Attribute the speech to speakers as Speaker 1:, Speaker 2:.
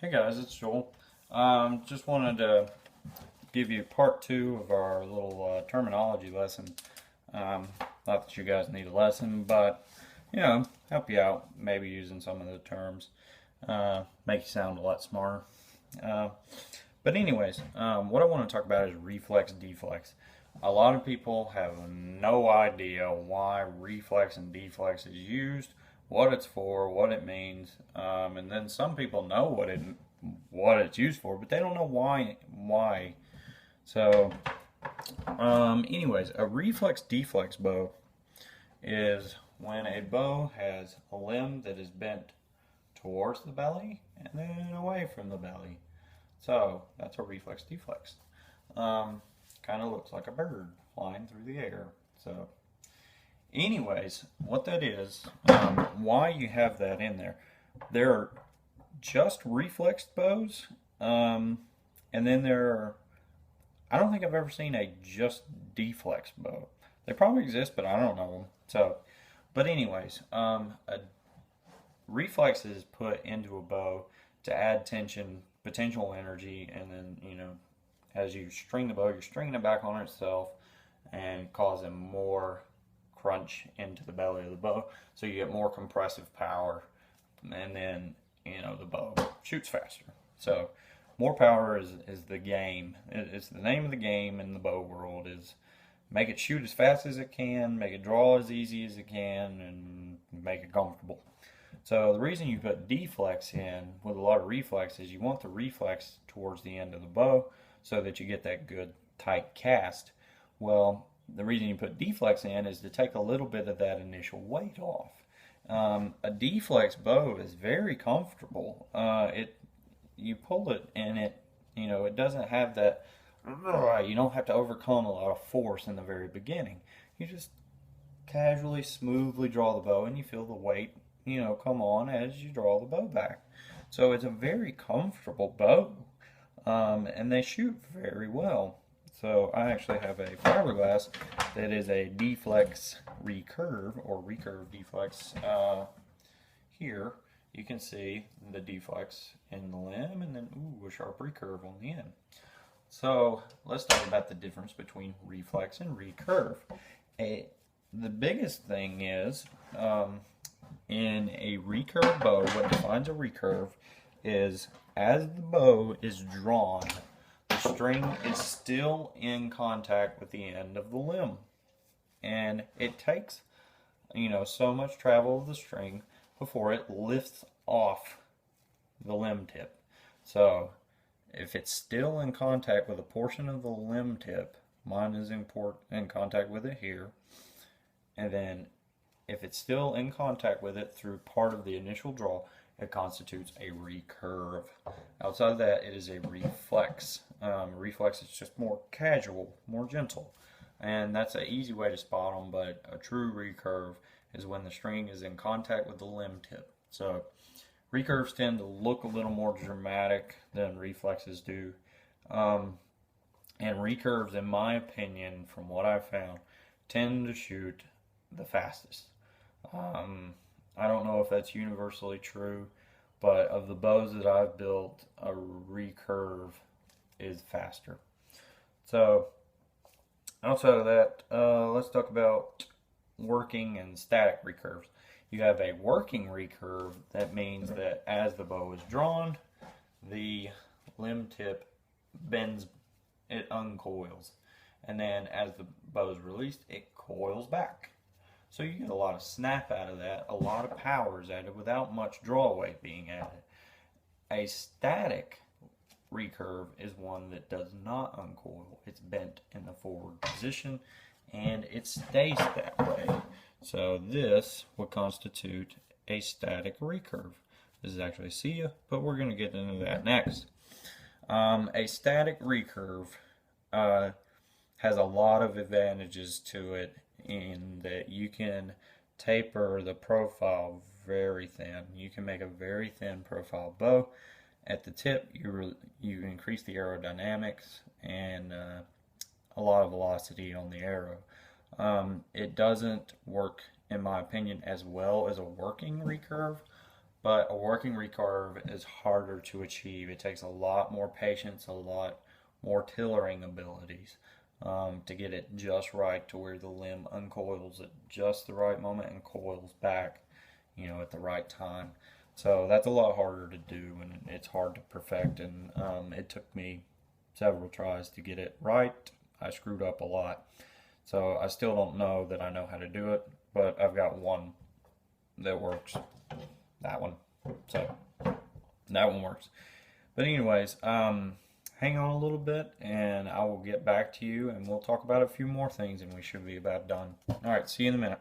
Speaker 1: Hey guys, it's Joel. Just wanted to give you part two of our little terminology lesson. Not that you guys need a lesson, but help you out, maybe using some of the terms, make you sound a lot smarter. Uh, but anyways, what I want to talk about is reflex deflex. A lot of people have no idea why reflex and deflex is used, what it's for, what it means, and then some people know what it's used for, but they don't know why. So, anyways, a reflex deflex bow is when a bow has a limb that is bent towards the belly and then away from the belly. So that's a reflex deflex. Kind of looks like a bird flying through the air. So, anyways, what that is, why you have that in there. There are just reflex bows, and then there are, I don't think I've ever seen a just deflex bow. They probably exist, but I don't know them. So, but anyways, a reflex is put into a bow to add tension, potential energy, and then as you string the bow, you're stringing it back on itself and causing more crunch into the belly of the bow, so you get more compressive power, and then the bow shoots faster. So more power is the game. It's the name of the game in the bow world, is make it shoot as fast as it can, make it draw as easy as it can, and make it comfortable. So the reason you put deflex in with a lot of reflex is you want the reflex towards the end of the bow so that you get that good tight cast. Well, the reason you put deflex in is to take a little bit of that initial weight off. A deflex bow is very comfortable. You pull it and it doesn't have that. You don't have to overcome a lot of force in the very beginning. You just casually, smoothly draw the bow, and you feel the weight come on as you draw the bow back. So it's a very comfortable bow, and they shoot very well. So I actually have a fiberglass that is a deflex recurve, or recurve deflex. Here you can see the deflex in the limb, and then a sharp recurve on the end. So let's talk about the difference between reflex and recurve. The biggest thing is, in a recurve bow, what defines a recurve is as the bow is drawn, the string is still in contact with the end of the limb. And it takes, so much travel of the string before it lifts off the limb tip. So if it's still in contact with a portion of the limb tip, mine is in contact with it here, and then if it's still in contact with it through part of the initial draw, it constitutes a recurve. Outside of that, it is a reflex. Reflex is just more casual, more gentle. And that's an easy way to spot them, but a true recurve is when the string is in contact with the limb tip. So recurves tend to look a little more dramatic than reflexes do. And recurves, in my opinion, from what I've found, tend to shoot the fastest. I don't know if that's universally true, but of the bows that I've built, a recurve is faster. So outside of that, let's talk about working and static recurves. You have a working recurve. That means that as the bow is drawn, the limb tip bends, it uncoils, and then as the bow is released, it coils back. So you get a lot of snap out of that, a lot of power is added without much draw weight being added. A static recurve is one that does not uncoil. It's bent in the forward position, and it stays that way. So this would constitute a static recurve. This is actually a but we're going to get into that next. A static recurve has a lot of advantages to it, in that you can taper the profile very thin. You can make a very thin profile bow. At the tip, you increase the aerodynamics and a lot of velocity on the arrow. It doesn't work, in my opinion, as well as a working recurve, But a working recurve is harder to achieve. It takes a lot more patience, a lot more tillering abilities to get it just right to where the limb uncoils at just the right moment and coils back, at the right time. So that's a lot harder to do, and it's hard to perfect. And it took me several tries to get it right. I screwed up a lot. So I still don't know that I know how to do it, but I've got one that works. That one. So that one works. But anyways, hang on a little bit and I will get back to you and we'll talk about a few more things and we should be about done. All right, see you in a minute.